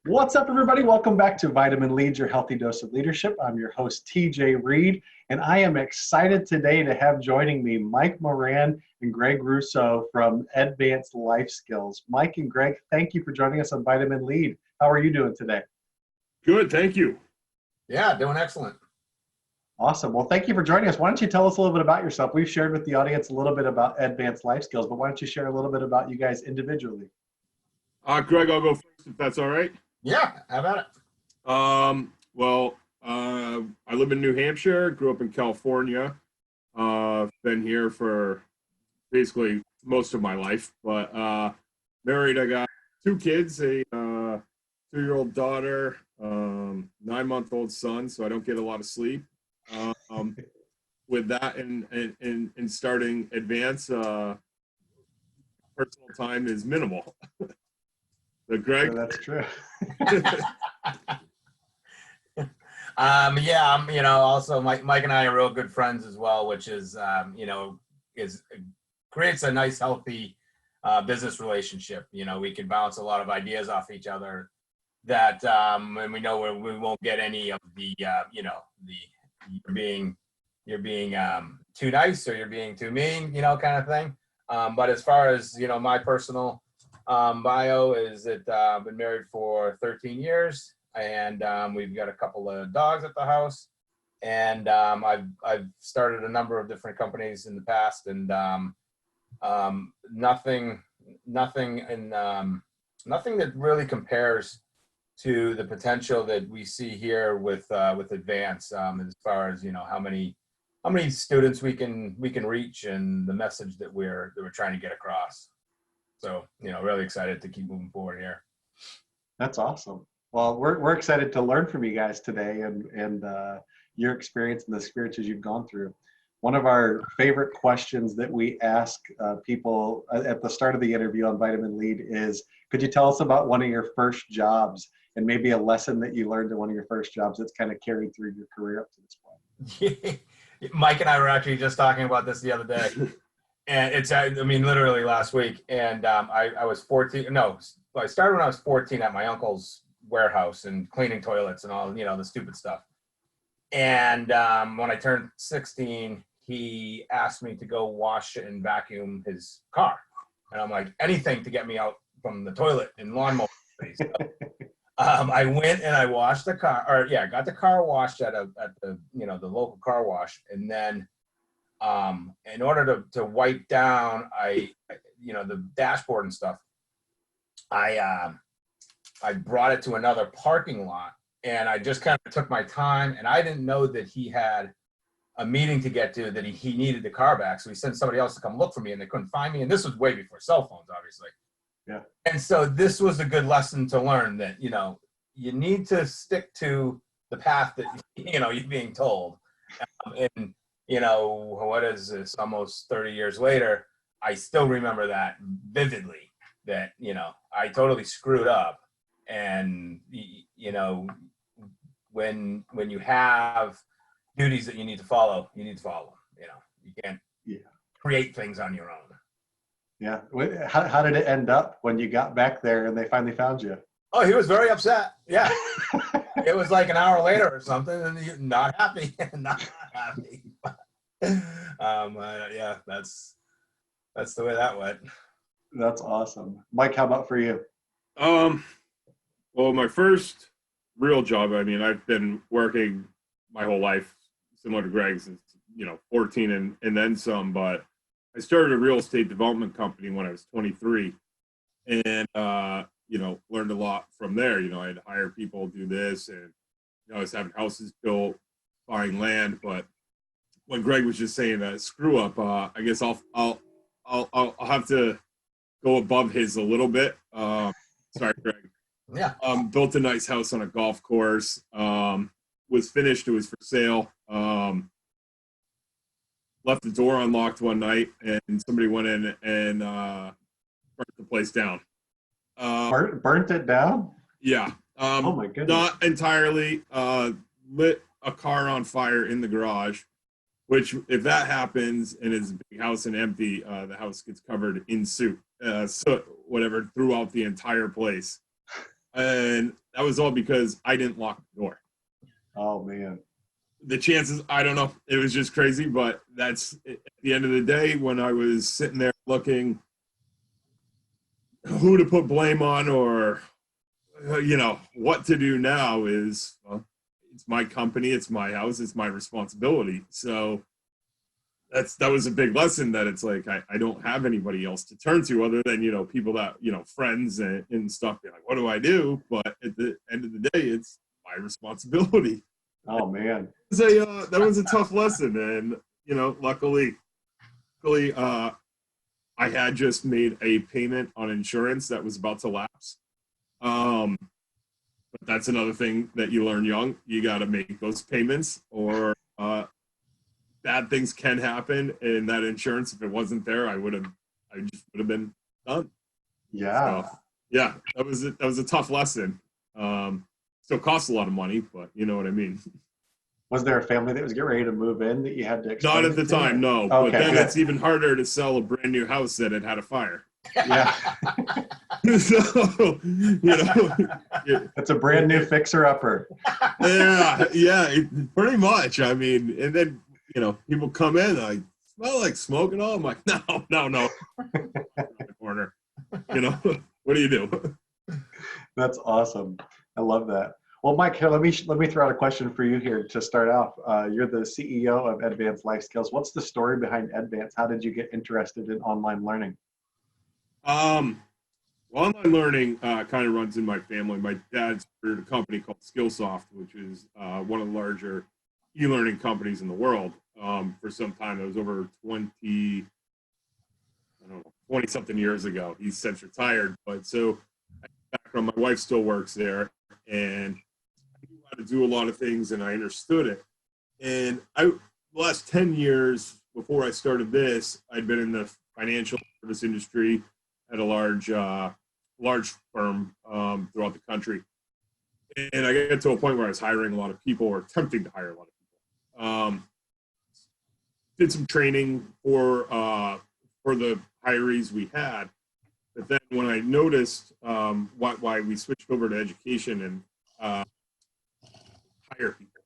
What's up, everybody? Welcome back to Vitamin Leads, your healthy dose of leadership. I'm your host, TJ Reed, and I am excited today to have joining me Mike Moran and Greg Rousseau from Edvance Life Skills. Mike and Greg, thank you for joining us on Vitamin Lead. How are you doing today? Good, thank you. Yeah, doing excellent. Awesome. Well, thank you for joining us. Why don't you tell us a little bit about yourself? We've shared with the audience a little bit about Edvance Life Skills, but why don't you share a little bit about you guys individually? Greg, I'll go first if that's all right. Yeah, how about it? I live in New Hampshire, grew up in California. Been here for basically most of my life, but married. I got two kids, a 2-year-old daughter, 9-month-old son, so I don't get a lot of sleep. With that and starting Edvance, personal time is minimal. So Greg? Sure, that's true. Also Mike and I are real good friends as well, which is, creates a nice, healthy business relationship. You know, we can bounce a lot of ideas off each other that, and we know we won't get any of the, you're being too nice or you're being too mean, kind of thing. But as far as, my personal bio is that I've been married for 13 years and we've got a couple of dogs at the house, and I've started a number of different companies in the past, and nothing that really compares to the potential that we see here with Edvance, as far as how many students we can reach and the message that we're trying to get across. So, really excited to keep moving forward here. That's awesome. Well, we're excited to learn from you guys today and your experience and the experiences you've gone through. One of our favorite questions that we ask people at the start of the interview on Vitamin Lead is, could you tell us about one of your first jobs and maybe a lesson that you learned in one of your first jobs that's kind of carried through your career up to this point? Mike and I were actually just talking about this the other day. And it's, literally last week. And I was 14. No, I started when I was 14 at my uncle's warehouse and cleaning toilets and all, the stupid stuff. And when I turned 16, he asked me to go wash and vacuum his car. And I'm like, anything to get me out from the toilet and lawnmower. So, I went and I washed the car, got the car washed at the the local car wash. And then in order to wipe down the dashboard and stuff, I brought it to another parking lot, and I just kind of took my time, and I didn't know that he had a meeting to get to, that he needed the car back. So he sent somebody else to come look for me, and they couldn't find me. And this was way before cell phones, obviously. Yeah. And so this was a good lesson to learn that, you need to stick to the path that, you're being told. And what is this, almost 30 years later, I still remember that vividly, that, I totally screwed up. And, when you have duties that you need to follow, you need to follow them. You can't create things on your own. Yeah. How did it end up when you got back there and they finally found you? Oh, he was very upset. Yeah. It was like an hour later or something, and he's not happy. Not happy. Yeah, that's the way that went. That's awesome. Mike, how about for you? Well, my first real job, I've been working my whole life, similar to Greg, since 14 and then some, but I started a real estate development company when I was 23, and learned a lot from there. I had to hire people, do this, and I was having houses built, buying land. But when Greg was just saying that screw up, I guess I'll have to go above his a little bit. Sorry, Greg. Yeah. Built a nice house on a golf course. Was finished. It was for sale. Left the door unlocked one night, and somebody went in and burnt the place down. Burnt it down? Yeah. Oh my goodness. Not entirely. Lit a car on fire in the garage, which if that happens and it's a big house and empty, the house gets covered in soot, whatever, throughout the entire place. And that was all because I didn't lock the door. Oh man. The chances, I don't know. It was just crazy, but that's at the end of the day when I was sitting there looking who to put blame on or, what to do now is, well, it's my company, it's my house, it's my responsibility. So that was a big lesson that it's like, I don't have anybody else to turn to other than, people that, friends and stuff. Be like, what do I do? But at the end of the day, it's my responsibility. Oh man. That was a tough lesson. And, luckily, I had just made a payment on insurance that was about to lapse. But that's another thing that you learn young. You got to make those payments or bad things can happen. And that insurance, if it wasn't there, I just would have been done. Yeah. So, yeah, that was a tough lesson. Still costs a lot of money, but you know what I mean. Was there a family that was getting ready to move in that you had to explain? Not at the time, no. Okay, but then good. it's even harder to sell a brand new house that had a fire. Yeah. So, It's a brand new fixer-upper. yeah, pretty much. I mean, and then, people come in, I smell like smoke and all. I'm like, no. The corner. What do you do? That's awesome. I love that. Well, Mike, here, let me throw out a question for you here to start off. You're the CEO of Edvance Life Skills. What's the story behind Edvance? How did you get interested in online learning? Well, online learning kind of runs in my family. My dad started a company called Skillsoft, which is one of the larger e-learning companies in the world. For some time, it was over 20 something years ago. He's since retired, but so background, my wife still works there, and I knew how to do a lot of things, and I understood it. And the last 10 years before I started this, I'd been in the financial service industry at a large firm throughout the country. And I got to a point where I was hiring a lot of people or attempting to hire a lot of people. Did some training for the hirees we had. But then when I noticed why we switched over to education and hire people,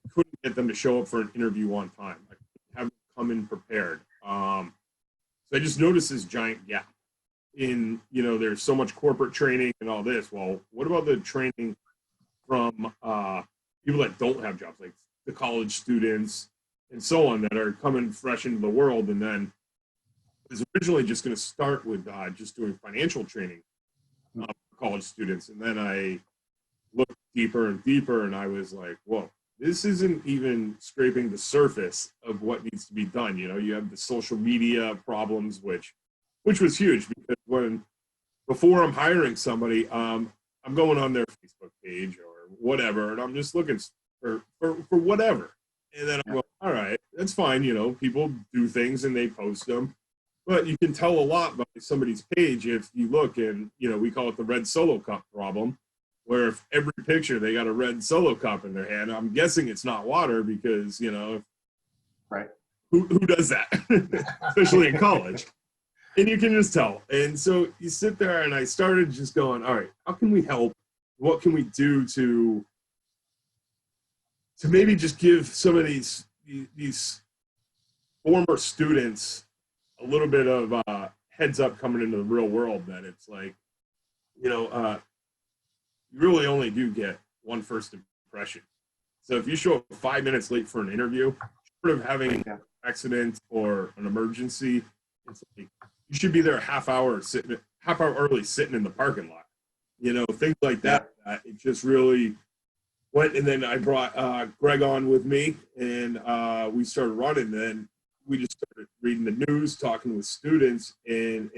I couldn't get them to show up for an interview on time. I couldn't have them come in prepared. So I just noticed this giant gap in, there's so much corporate training and all this. Well, what about the training from people that don't have jobs, like the college students and so on that are coming fresh into the world? And then I was originally just going to start with just doing financial training for college students. And then I looked deeper and deeper, and I was like, whoa, this isn't even scraping the surface of what needs to be done. You have the social media problems, which was huge, because before I'm hiring somebody, I'm going on their Facebook page or whatever, and I'm just looking for whatever. And then I'm going, all right, that's fine. People do things and they post them. But you can tell a lot by somebody's page if you look, and we call it the red Solo cup problem, where if every picture they got a red Solo cup in their hand, I'm guessing it's not water, because right, who does that, especially in college, and you can just tell. And so you sit there, and I started just going, all right, how can we help? What can we do to maybe just give some of these former students a little bit of heads up coming into the real world, that it's like, you really only do get one first impression. So if you show up 5 minutes late for an interview, short of having an accident or an emergency, it's like you should be there a half hour early, sitting in the parking lot. Things like that. It just really went. And then I brought Greg on with me, and we started running. Then we just started reading the news, talking with students, and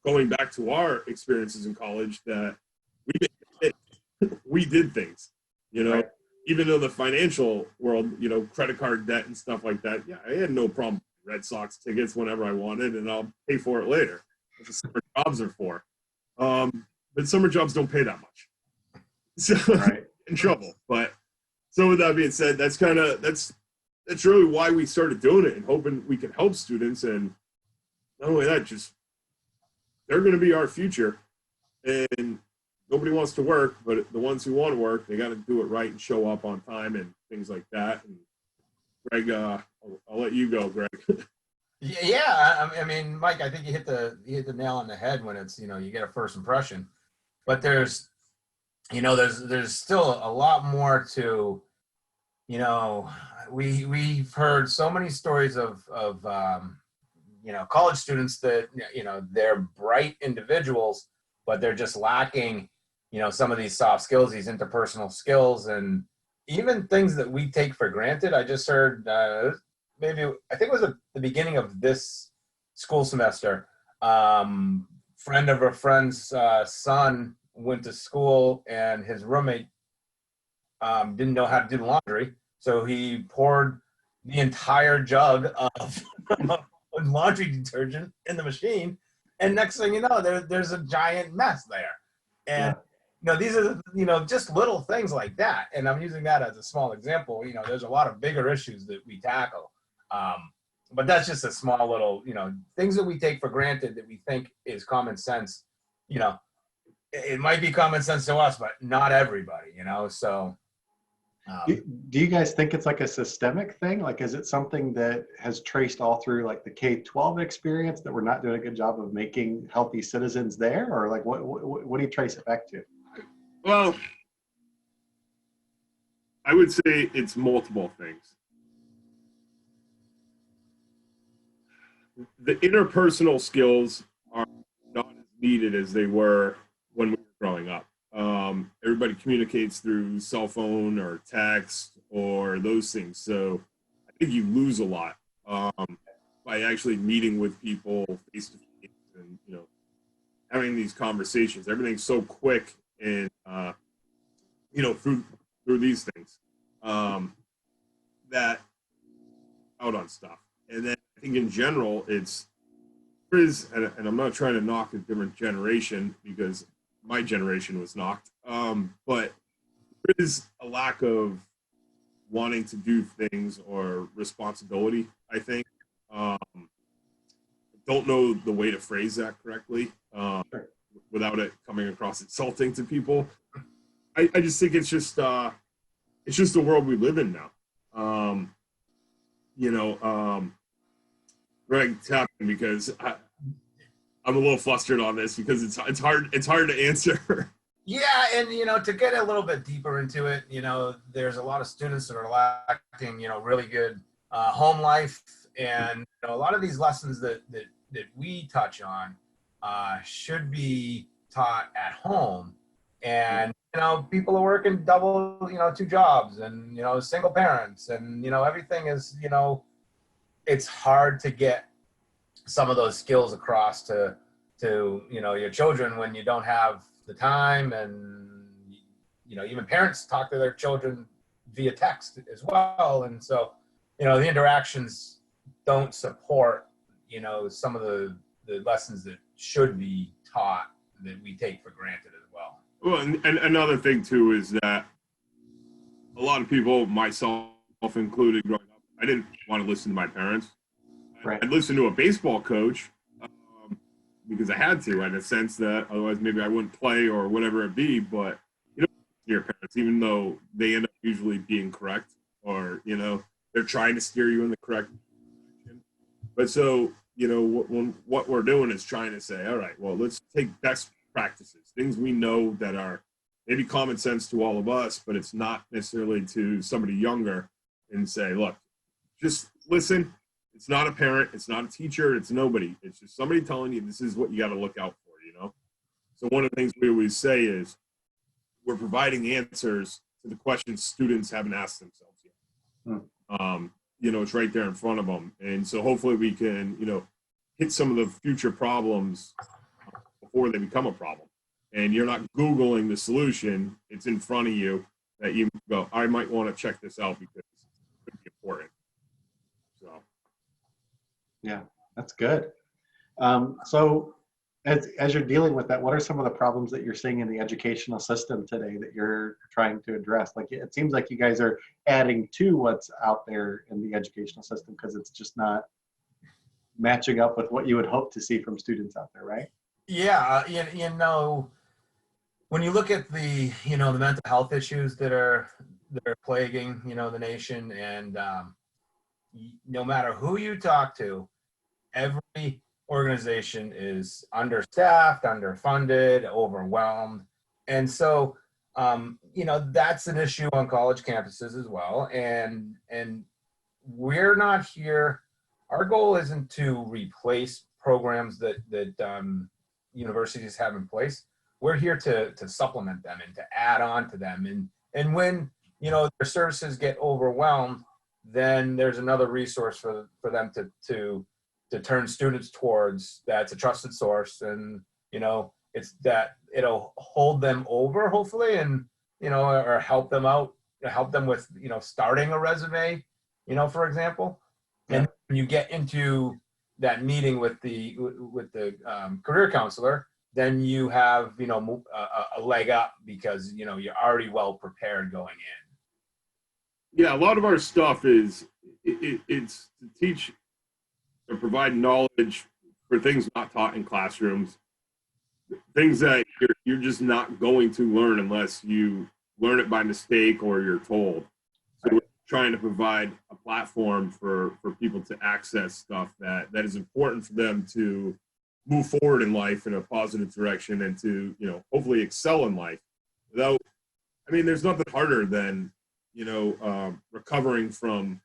going back to our experiences in college, that we did things, Right. Even though the financial world, credit card debt and stuff like that. Yeah, I had no problem with Red Sox tickets whenever I wanted, and I'll pay for it later. That's what summer jobs are for. But summer jobs don't pay that much. So Right. in trouble. But so with that being said, that's really why we started doing it, and hoping we can help students. And not only that, just they're going to be our future. And nobody wants to work, but the ones who want to work, they got to do it right and show up on time and things like that. And Greg, I'll let you go, Greg. Yeah, I mean, Mike, I think you hit the nail on the head when it's, you get a first impression, but there's still a lot more to, we've heard so many stories of college students that, they're bright individuals, but they're just lacking, some of these soft skills, these interpersonal skills, and even things that we take for granted. I just heard, I think it was at the beginning of this school semester, friend of a friend's son went to school, and his roommate didn't know how to do the laundry. So he poured the entire jug of laundry detergent in the machine. And next thing you know, there's a giant mess there. And, these are, just little things like that. And I'm using that as a small example. There's a lot of bigger issues that we tackle. But that's just a small little, things that we take for granted that we think is common sense. It might be common sense to us, but not everybody, so. Do you guys think it's like a systemic thing? Like, is it something that has traced all through like the K-12 experience that we're not doing a good job of making healthy citizens there? Or like, what do you trace it back to? Well, I would say it's multiple things. The interpersonal skills are not as needed as they were when we were growing up. Everybody communicates through cell phone or text or those things. So I think you lose a lot by actually meeting with people face to face and, having these conversations. Everything's so quick and, through these things that out on stuff. And then I think in general, and I'm not trying to knock a different generation because my generation was knocked, but there is a lack of wanting to do things or responsibility, I think. Don't know the way to phrase that correctly without it coming across insulting to people. I just think it's just the world we live in now. Greg tapping because I'm a little flustered on this because it's hard to answer. Yeah, and to get a little bit deeper into it, there's a lot of students that are lacking, really good home life, and a lot of these lessons that we touch on should be taught at home. And people are working double, 2 jobs, and single parents, and everything is, it's hard to get some of those skills across to your children when you don't have the time. And even parents talk to their children via text as well, and so the interactions don't support some of the lessons that should be taught that we take for granted as well. Well, and another thing too is that a lot of people, myself included, growing up, I didn't want to listen to my parents. Right. I'd listen to a baseball coach because I had to, in a sense that otherwise maybe I wouldn't play or whatever it be. But your parents, even though they end up usually being correct, or they're trying to steer you in the correct direction. But so what we're doing is trying to say, all right, well, let's take best practices, things we know that are maybe common sense to all of us, but it's not necessarily to somebody younger, and say, look, just listen. It's not a parent, it's not a teacher, it's nobody. It's just somebody telling you this is what you got to look out for, So one of the things we always say is we're providing answers to the questions students haven't asked themselves yet. It's right there in front of them. And so hopefully we can, hit some of the future problems before they become a problem. And you're not Googling the solution, it's in front of you that you go, I might want to check this out because it could be important. So. Yeah, that's good. So as you're dealing with that, what are some of the problems that you're seeing in the educational system today that you're trying to address? Like, it seems like you guys are adding to what's out there in the educational system because it's just not matching up with what you would hope to see from students out there, right? Yeah, when you look at the, the mental health issues that are plaguing, the nation, and no matter who you talk to, every organization is understaffed, underfunded, overwhelmed. And so, that's an issue on college campuses as well. And we're not here. Our goal isn't to replace programs that universities have in place. We're here to supplement them and to add on to them. And when their services get overwhelmed, then there's another resource for them to turn students towards. That's a trusted source, and it's that it'll hold them over, hopefully, and or help them out, help them with starting a resume, for example. Yeah. And when you get into that meeting with the career counselor, then you have a leg up, because you're already well prepared going in. Yeah, a lot of our stuff is it's to teach or provide knowledge for things not taught in classrooms, things that you're just not going to learn unless you learn it by mistake or you're told. So we're trying to provide a platform for people to access stuff that is important for them to move forward in life in a positive direction, and to hopefully excel in life. There's nothing harder than recovering from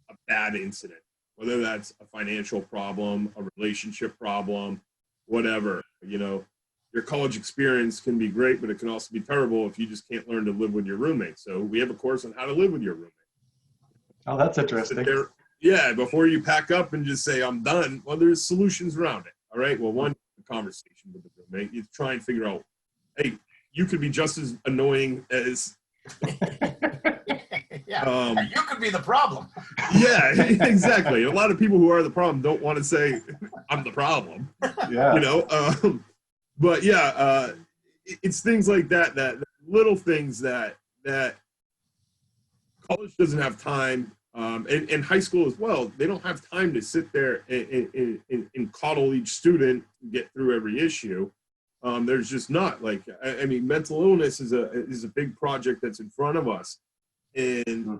a bad incident, whether that's a financial problem, a relationship problem, whatever. Your college experience can be great, but it can also be terrible if you just can't learn to live with your roommate. So we have a course on how to live with your roommate. Oh, that's interesting. Yeah, before you pack up and just say, I'm done, well, there's solutions around it. All right, well, one conversation with the roommate, you try and figure out, hey, you could be just as annoying as You could be the problem. Yeah, exactly. A lot of people who are the problem don't want to say I'm the problem. Yeah. But yeah, it's things like that little things that college doesn't have time, and high school as well. They don't have time to sit there and coddle each student and get through every issue. There's just not, mental illness is a big project that's in front of us. And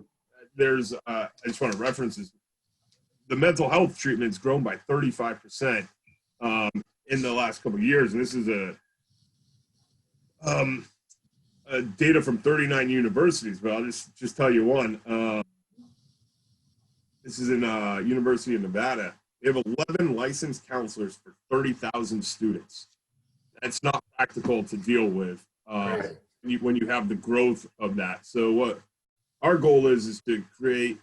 there's, I just want to reference this, the mental health treatment's grown by 35% in the last couple of years. And this is a data from 39 universities, but I'll just tell you one. This is in University of Nevada. They have 11 licensed counselors for 30,000 students. That's not practical to deal with when you have the growth of that. So what our goal is to create,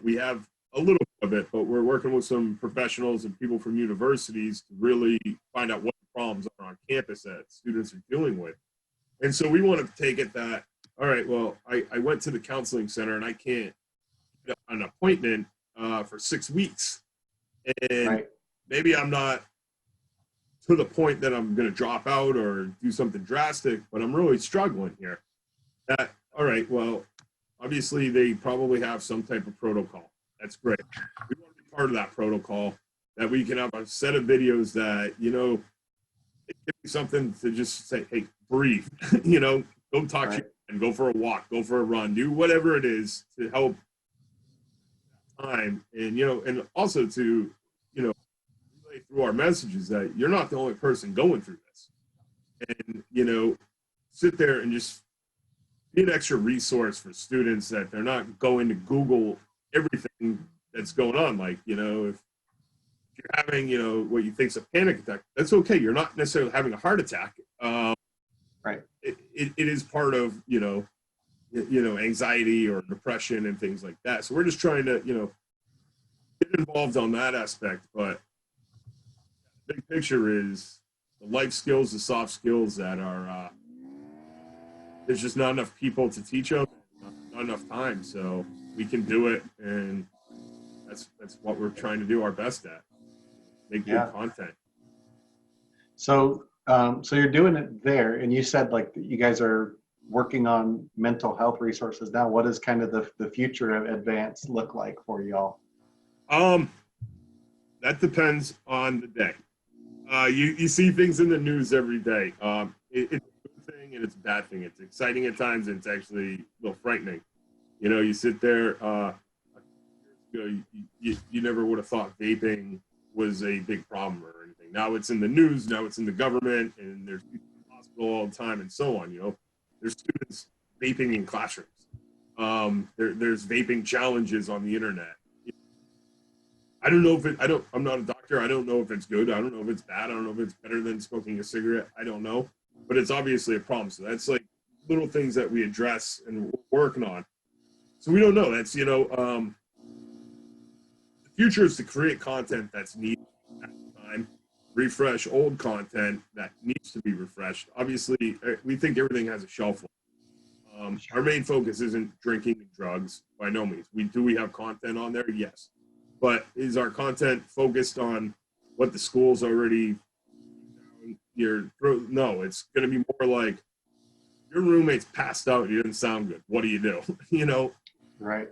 we have a little bit of it, but we're working with some professionals and people from universities to really find out what the problems are on campus that students are dealing with. And so we want to take it that, all right, well, I went to the counseling center and I can't get an appointment for 6 weeks. And maybe I'm not to the point that I'm going to drop out or do something drastic, but I'm really struggling here. All right, well, obviously they probably have some type of protocol. That's great. We want to be part of that protocol, that we can have a set of videos that, it gives you something to just say, hey, breathe, go talk to your friend, go for a walk, go for a run, do whatever it is to help time. And, and also to, relay through our messages that you're not the only person going through this. And, sit there and just be an extra resource for students, that they're not going to Google everything that's going on. Like, if you're having, what you think is a panic attack, that's okay. You're not necessarily having a heart attack. It is part of, anxiety or depression and things like that. So we're just trying to, get involved on that aspect. But the big picture is the life skills, the soft skills that are, there's just not enough people to teach them, not enough time. So we can do it. And that's what we're trying to do our best at. Make good content. So you're doing it there, and you said you guys are working on mental health resources now. What does kind of the future of Edvance look like for y'all? That depends on the day. You see things in the news every day. It's a good thing and it's a bad thing. It's exciting at times and it's actually a little frightening. You know, you sit there, you never would have thought vaping was a big problem or anything. Now it's in the news, now it's in the government, and there's people in the hospital all the time and so on. You know, there's students vaping in classrooms. There's vaping challenges on the internet. I don't know if I'm not a doctor. I don't know if it's good. I don't know if it's bad. I don't know if it's better than smoking a cigarette. I don't know, but it's obviously a problem. So that's like little things that we address and we're working on. So we don't know. That's, you know, the future is to create content that's needed at the time, refresh old content that needs to be refreshed. Obviously, we think everything has a shelf life. Our main focus isn't drinking and drugs, by no means. We have content on there? Yes. But is our content focused on what the school's already no, it's going to be more like your roommate's passed out and you didn't sound good. What do you do? You know? Right.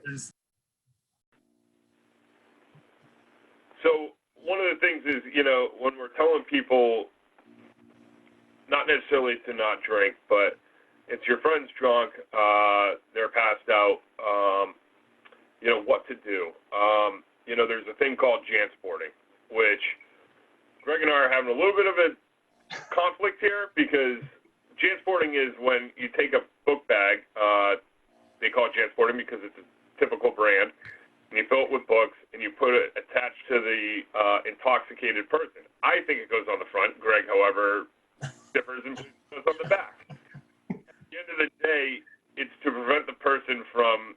So one of the things is, you know, when we're telling people not necessarily to not drink, but it's your friend's drunk, they're passed out, you know, what to do. You know, there's a thing called jansporting, which Greg and I are having a little bit of a conflict here because jansporting is when you take a book bag, they call it jansporting because it's a typical brand, and you fill it with books and you put it attached to the intoxicated person. I think it goes on the front. Greg, however, differs and goes on the back. At the end of the day, it's to prevent the person from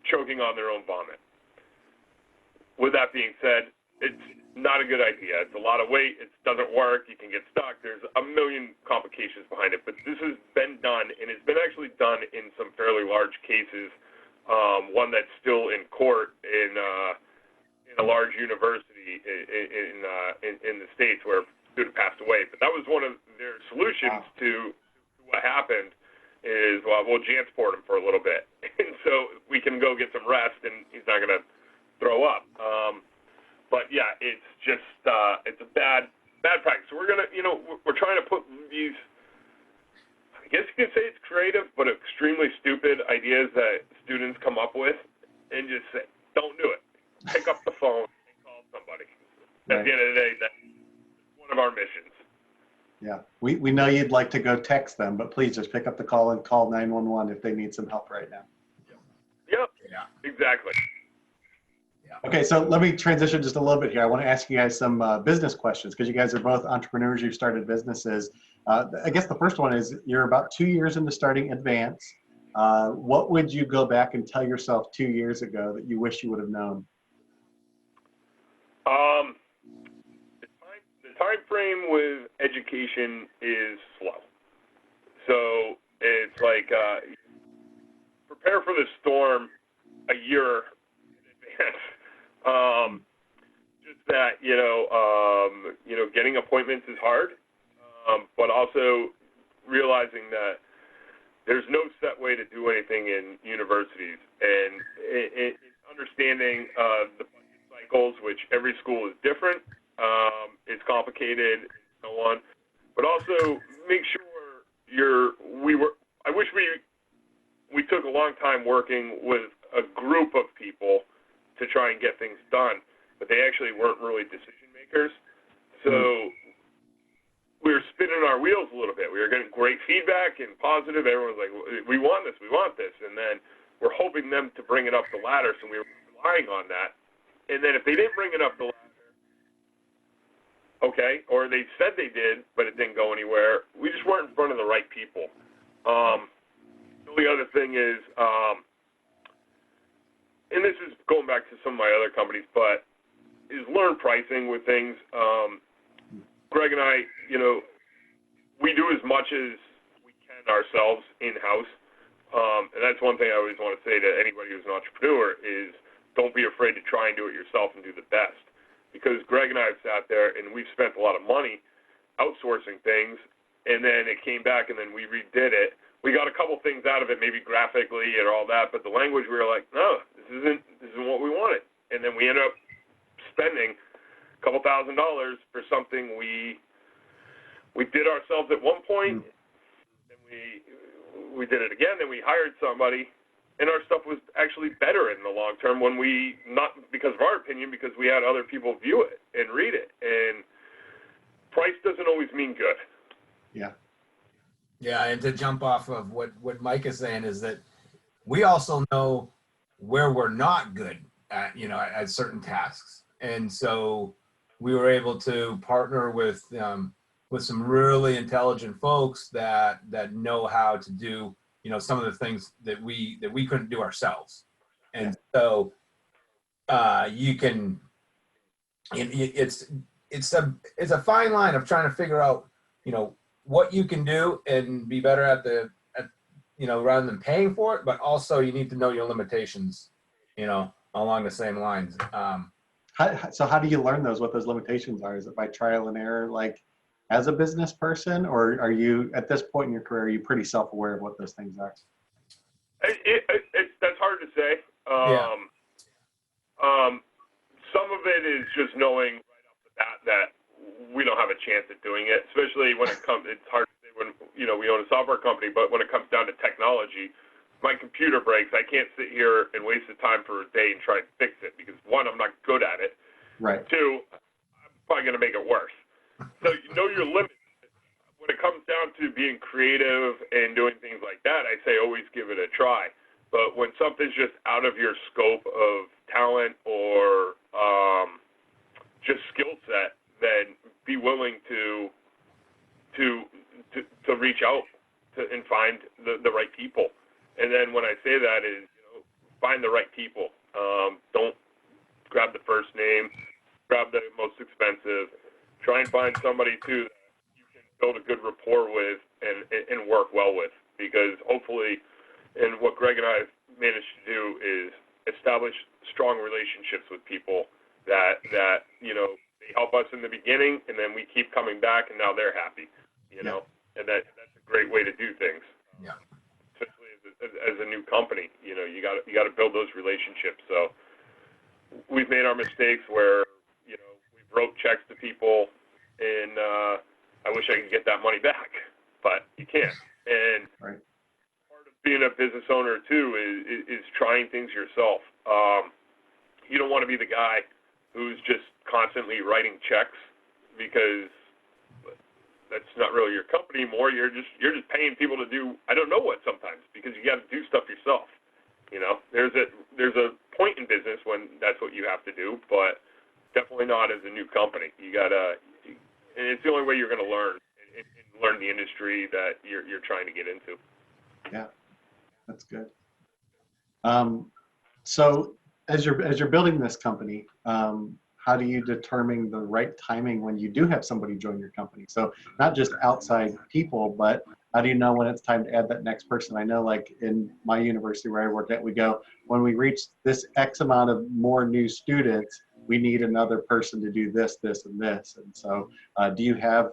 choking on their own vomit. With that being said, it's not a good idea. It's a lot of weight. It doesn't work. You can get stuck. There's a million complications behind it. But this has been done, and it's been actually done in some fairly large cases. One that's still in court in a large university in the States where a student passed away. But that was one of their solutions to what happened is, well, we'll jansport him for a little bit. And so we can go get some rest, and he's not going to throw up. But yeah, it's just it's a bad practice. So we're gonna, you know, we're trying to put these, I guess you could say it's creative, but extremely stupid ideas that students come up with, and just say, don't do it. Pick up the phone and call somebody. At the end of the day, that's one of our missions. Yeah, we know you'd like to go text them, but please just pick up the call and call 911 if they need some help right now. Yep. Yeah. Exactly. Okay, so let me transition just a little bit here. I want to ask you guys some business questions because you guys are both entrepreneurs. You've started businesses. I guess the first one is you're about 2 years into starting Edvance. What would you go back and tell yourself 2 years ago that you wish you would have known? The time frame with education is slow. So it's like prepare for the storm a year in advance. Just that, you know, getting appointments is hard, but also realizing that there's no set way to do anything in universities, and understanding the budget cycles, which every school is different. It's complicated and so on, but also make sure I wish we took a long time working with a group of people to try and get things done, but they actually weren't really decision makers. So we were spinning our wheels a little bit. We were getting great feedback and positive. Everyone's like, we want this, and then we're hoping them to bring it up the ladder, so we were relying on that. And then if they didn't bring it up the ladder, okay, or they said they did, but it didn't go anywhere, we just weren't in front of the right people. The only other thing is, and this is going back to some of my other companies, but is learn pricing with things. Greg and I, you know, we do as much as we can ourselves in-house. And that's one thing I always want to say to anybody who's an entrepreneur is don't be afraid to try and do it yourself and do the best. Because Greg and I have sat there and we've spent a lot of money outsourcing things, and then it came back and then we redid it. We got a couple things out of it, maybe graphically and all that, but the language, we were like, no, this isn't what we wanted. And then we ended up spending a couple $1,000s for something we did ourselves at one point, and we we did it again, and we hired somebody, and our stuff was actually better in the long term when we, not because of our opinion, because we had other people view it and read it. And price doesn't always mean good. Yeah. Yeah, and to jump off of what Mike is saying is that we also know where we're not good at, at certain tasks. And so we were able to partner with some really intelligent folks that know how to do, some of the things that we couldn't do ourselves. And so you can, it's a fine line of trying to figure out, what you can do and be better at rather than paying for it, but also you need to know your limitations, along the same lines. So how do you learn what those limitations are? Is it by trial and error, like as a business person, or are you, at this point in your career, are you pretty self-aware of what those things are? That's hard to say. Some of it is just knowing right off the bat that we don't have a chance at doing it, especially when it comes, it's hard to say when, we own a software company, but when it comes down to technology, my computer breaks. I can't sit here and waste the time for a day and try and fix it because, one, I'm not good at it. Right. Two, I'm probably going to make it worse. So you know your limits. When it comes down to being creative and doing things like that, I say always give it a try. But when something's just out of your scope of talent or just skill set, then be willing to reach out and find the right people. And then when I say that is, find the right people. Don't grab the first name, grab the most expensive. Try and find somebody too that you can build a good rapport with and work well with, because hopefully, and what Greg and I have managed to do is establish strong relationships with people that they help us in the beginning, and then we keep coming back, and now they're happy, and that's a great way to do things. Yeah. Especially as a new company, you got to build those relationships. So we've made our mistakes where we've wrote checks to people, and I wish I could get that money back, but you can't. And right. Part of being a business owner too is trying things yourself. You don't want to be the guy who's just constantly writing checks, because that's not really your company anymore. You're just paying people to do I don't know what sometimes, because you got to do stuff yourself. There's a point in business when that's what you have to do, but definitely not as a new company. You gotta, and it's the only way you're going to learn and learn the industry that you're trying to get into. Yeah, that's good. So as you're building this company, how do you determine the right timing when you do have somebody join your company? So not just outside people, but how do you know when it's time to add that next person? I know, like in my university where I work at, we go, when we reach this X amount of more new students, we need another person to do this, this, and this. And so do you have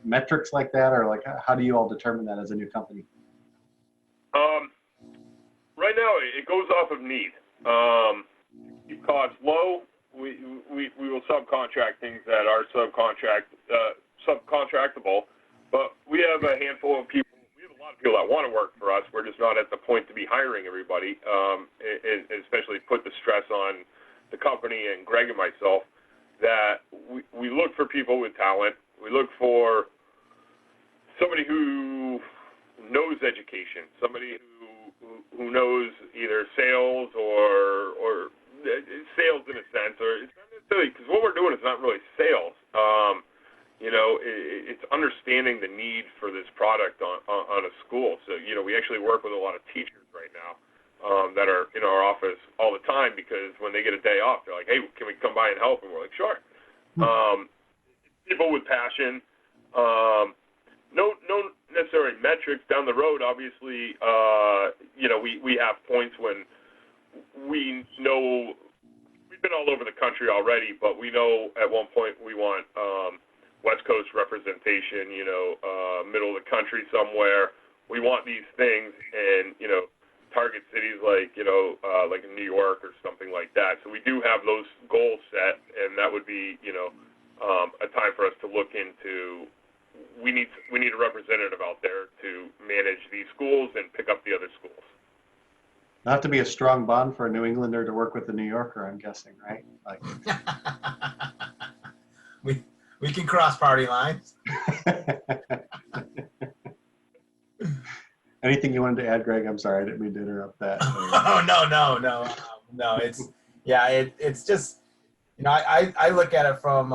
metrics like that, or like how do you all determine that as a new company? Right now, it goes off of need. Keep costs low. We will subcontract things that are subcontractable, but we have a handful of people. We have a lot of people that want to work for us. We're just not at the point to be hiring everybody, and especially put the stress on the company and Greg and myself. That we look for people with talent. We look for somebody who knows education, somebody who knows either sales or sales in a sense, or it's not necessarily, because what we're doing is not really sales. It's understanding the need for this product on a school. So, we actually work with a lot of teachers right now that are in our office all the time, because when they get a day off, they're like, hey, can we come by and help? And we're like, sure. People with passion. No necessarily metrics down the road. Obviously, we have points when we know we've been all over the country already, but we know at one point we want West Coast representation, middle of the country somewhere. We want these things, and, target cities like in New York or something like that. So we do have those goals set, and that would be, a time for us to look into. We need a representative out there to manage these these schools and pick up the other schools. Not to be a strong bond for a New Englander to work with a New Yorker, I'm guessing, right? Like, we can cross party lines. anything you wanted to add, Greg? I'm sorry, I didn't mean to interrupt that. Oh, no. It's just, I look at it from,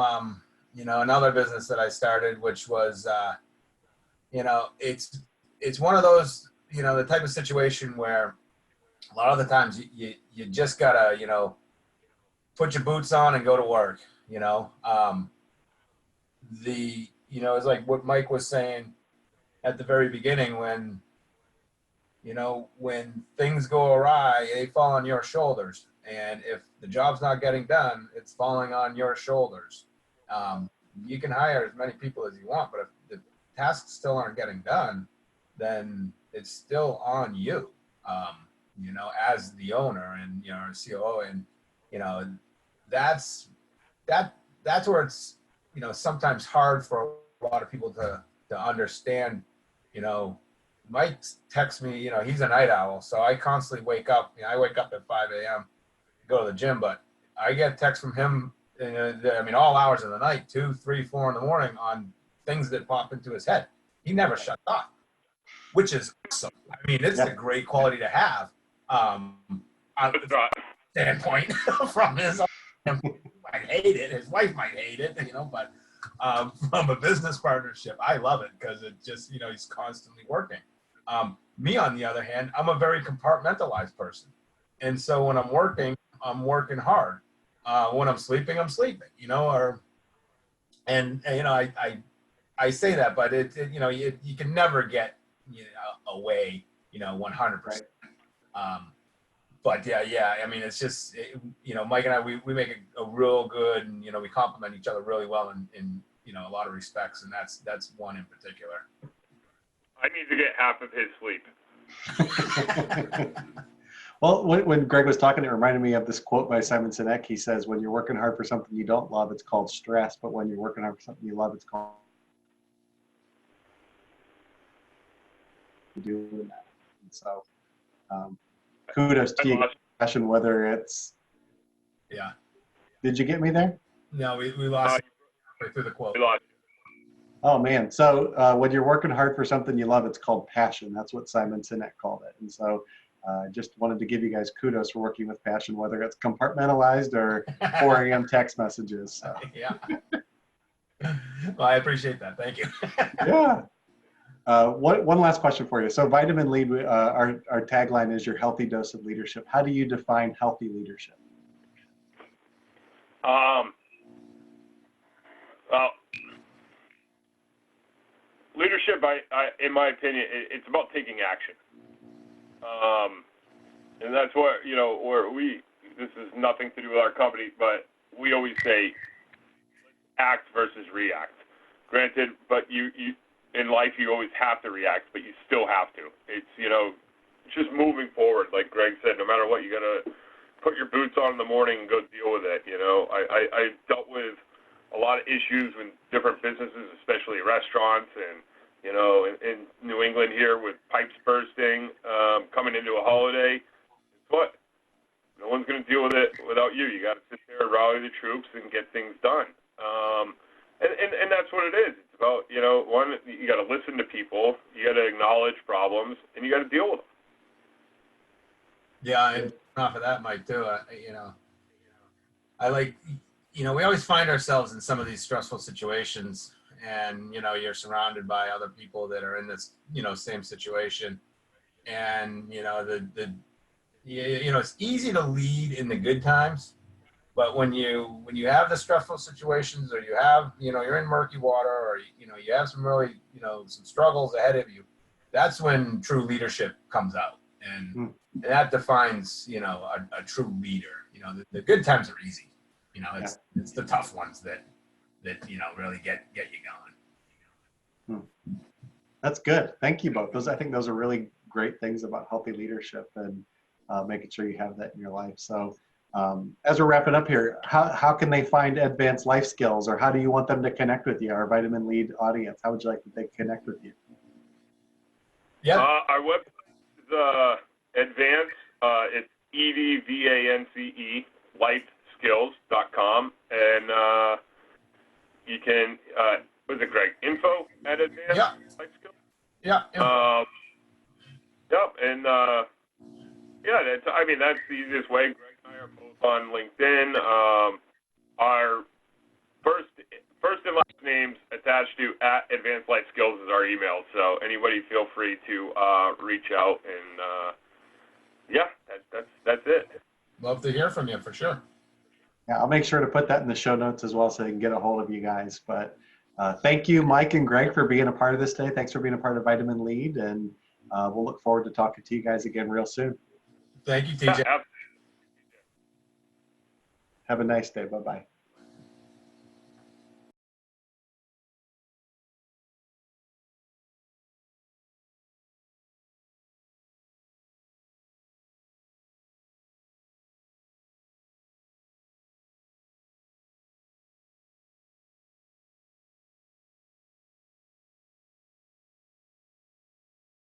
another business that I started, which was, it's one of those, the type of situation where a lot of the times you just gotta, put your boots on and go to work, it's like what Mike was saying at the very beginning when things go awry, they fall on your shoulders. And if the job's not getting done, it's falling on your shoulders. You can hire as many people as you want, but if the tasks still aren't getting done, then it's still on you, as the owner and, or COO. And, that's where it's, sometimes hard for a lot of people to understand. Mike texts me, he's a night owl, so I constantly wake up. I wake up at 5 a.m., go to the gym, but I get texts from him, all hours of the night, 2, 3, 4 in the morning on things that pop into his head. He never shuts off, which is awesome. It's a great quality to have. On the standpoint from his, might hate it, his wife might hate it, but from a business partnership, I love it because it just, he's constantly working. Me, on the other hand, I'm a very compartmentalized person. And so when I'm working hard. When I'm sleeping, I say that, but you can never get, away, 100%. But it's just, Mike and I, we make a real good, and, we complement each other really well in a lot of respects. And that's one in particular. I need to get half of his sleep. Well, when Greg was talking, it reminded me of this quote by Simon Sinek. He says, when you're working hard for something you don't love, it's called stress. But when you're working hard for something you love, it's called doing that. And so kudos to you, passion, whether it's... Yeah. Did you get me there? No, we lost right through the quote. We lost. Oh, man. So when you're working hard for something you love, it's called passion. That's what Simon Sinek called it. And so just wanted to give you guys kudos for working with passion, whether it's compartmentalized or 4 a.m. text messages. So. Yeah. Well, I appreciate that. Thank you. Yeah. One last question for you. So Vitamin Lead, our tagline is your healthy dose of leadership. How do you define healthy leadership? Well, leadership, in my opinion, it's about taking action. And that's what, this is nothing to do with our company, but we always say act versus react. Granted, but you in life, you always have to react, but you still have to. It's, just moving forward. Like Greg said, no matter what, you got to put your boots on in the morning and go deal with it. I dealt with a lot of issues with different businesses, especially restaurants and, in New England here with pipes bursting, coming into a holiday. But no one's going to deal with it without you. You got to sit there and rally the troops and get things done. And that's what it is. It's about, one, you got to listen to people, you got to acknowledge problems, and you got to deal with them. Yeah, and off of that, Mike, too, I like, we always find ourselves in some of these stressful situations, and, you're surrounded by other people that are in this, same situation. And, it's easy to lead in the good times, but when you have the stressful situations, or you have, you're in murky water, or, you have some really, some struggles ahead of you, that's when true leadership comes out. And that defines, a true leader. The good times are easy. It's the tough ones that really get you going. That's good. Thank you both. I think those are really great things about healthy leadership and making sure you have that in your life. So as we're wrapping up here, how can they find Edvance Life Skills, or how do you want them to connect with you, our Vitamin Lead audience? How would you like that they connect with you? Yeah. Our website is Edvance. It's EDVANCE lifeskills.com, and you can was it Greg? Info at Edvance Yeah. Life Skills. Yeah. Yep, and yeah, that's the easiest way. Greg and I are both on LinkedIn. Our first and last names attached to at Edvance Life Skills is our email. So anybody feel free to reach out, and yeah, that's it. Love to hear from you for sure. Yeah, I'll make sure to put that in the show notes as well so they can get a hold of you guys. But thank you, Mike and Greg, for being a part of this today. Thanks for being a part of Vitamin Lead, and we'll look forward to talking to you guys again real soon. Thank you, TJ. Yeah, absolutely. Have a nice day. Bye-bye.